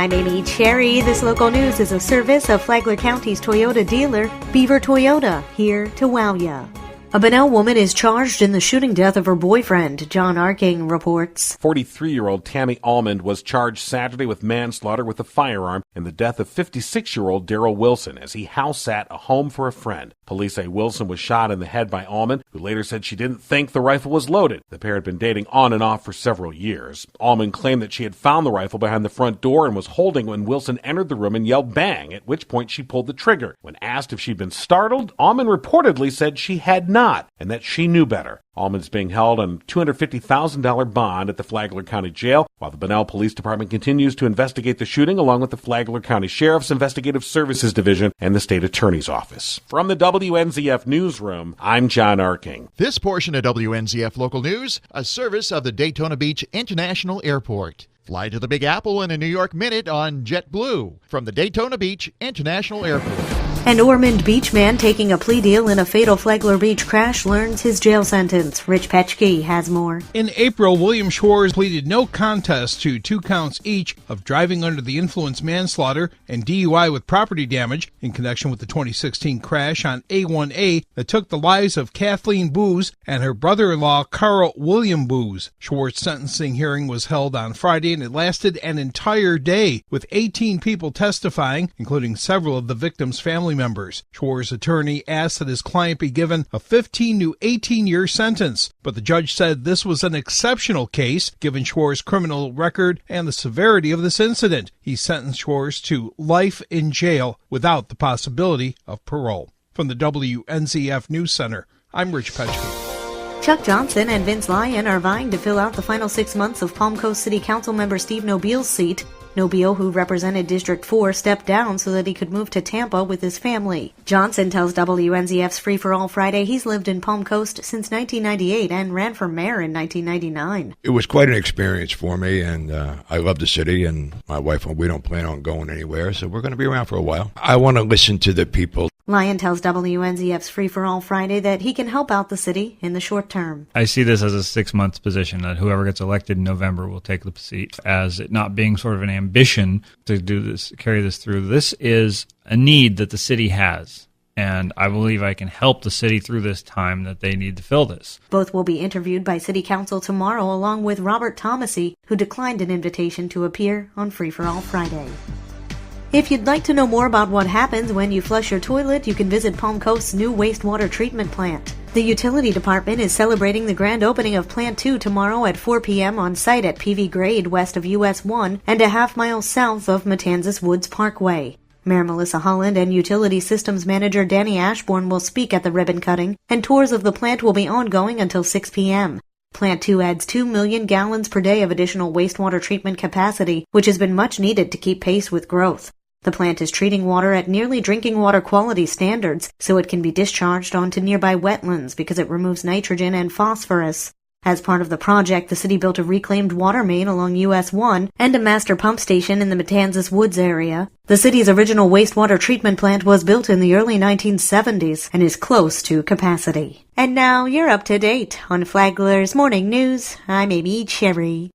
I'm Amy Cherry. This local news is a service of Flagler County's Toyota dealer, Beaver Toyota, here to wow ya. A Bunnell woman is charged in the shooting death of her boyfriend, John Arking reports. 43-year-old Tammy Almond was charged Saturday with manslaughter with a firearm in the death of 56-year-old Daryl Wilson as he house-sat a home for a friend. Police say Wilson was shot in the head by Almond, who later said she didn't think the rifle was loaded. The pair had been dating on and off for several years. Almond claimed that she had found the rifle behind the front door and was holding when Wilson entered the room and yelled bang, at which point she pulled the trigger. When asked if she'd been startled, Almond reportedly said she had not, and that she knew better. Almond's being held on a $250,000 bond at the Flagler County Jail, while the Bunnell Police Department continues to investigate the shooting, along with the Flagler County Sheriff's Investigative Services Division and the State Attorney's Office. From the WNZF Newsroom, I'm John Arking. This portion of WNZF Local News, a service of the Daytona Beach International Airport. Fly to the Big Apple in a New York minute on JetBlue from the Daytona Beach International Airport. An Ormond Beach man taking a plea deal in a fatal Flagler Beach crash learns his jail sentence. Rich Petchke has more. In April, William Schwartz pleaded no contest to 2 counts each of driving under the influence manslaughter and DUI with property damage in connection with the 2016 crash on A1A that took the lives of Kathleen Booz and her brother-in-law Carl William Booz. Schwartz's sentencing hearing was held on Friday and it lasted an entire day with 18 people testifying, including several of the victims' family members. Schwartz's attorney asked that his client be given a 15 to 18-year sentence, but the judge said this was an exceptional case given Schwartz's criminal record and the severity of this incident. He sentenced Schwartz to life in jail without the possibility of parole. From the WNZF News Center, I'm Rich Petchke. Chuck Johnson and Vince Lyon are vying to fill out the final 6 months of Palm Coast City Council member Steve Nobile's seat. Nobile, who represented District 4, stepped down so that he could move to Tampa with his family. Johnson tells WNZF's Free for All Friday he's lived in Palm Coast since 1998 and ran for mayor in 1999. It was quite an experience for me, and I love the city, and my wife and we don't plan on going anywhere, so we're going to be around for a while. I want to listen to the people. Lyon tells WNZF's Free for All Friday that he can help out the city in the short term. I see this as a 6-month position, that whoever gets elected in November will take the seat, as it not being sort of an ambition to do this, carry this through. This is a need that the city has, and I believe I can help the city through this time that they need to fill this. Both will be interviewed by City Council tomorrow, along with Robert Thomasy, who declined an invitation to appear on Free for All Friday. If you'd like to know more about what happens when you flush your toilet, you can visit Palm Coast's new wastewater treatment plant. The utility department is celebrating the grand opening of Plant 2 tomorrow at 4 p.m. on site at PV Grade west of US 1 and a half-mile south of Matanzas Woods Parkway. Mayor Melissa Holland and Utility Systems Manager Danny Ashbourne will speak at the ribbon cutting, and tours of the plant will be ongoing until 6 p.m. Plant 2 adds 2 million gallons per day of additional wastewater treatment capacity, which has been much needed to keep pace with growth. The plant is treating water at nearly drinking water quality standards, so it can be discharged onto nearby wetlands because it removes nitrogen and phosphorus. As part of the project, the city built a reclaimed water main along US 1 and a master pump station in the Matanzas Woods area. The city's original wastewater treatment plant was built in the early 1970s and is close to capacity. And now you're up to date on Flagler's Morning News. I'm Amy Cherry.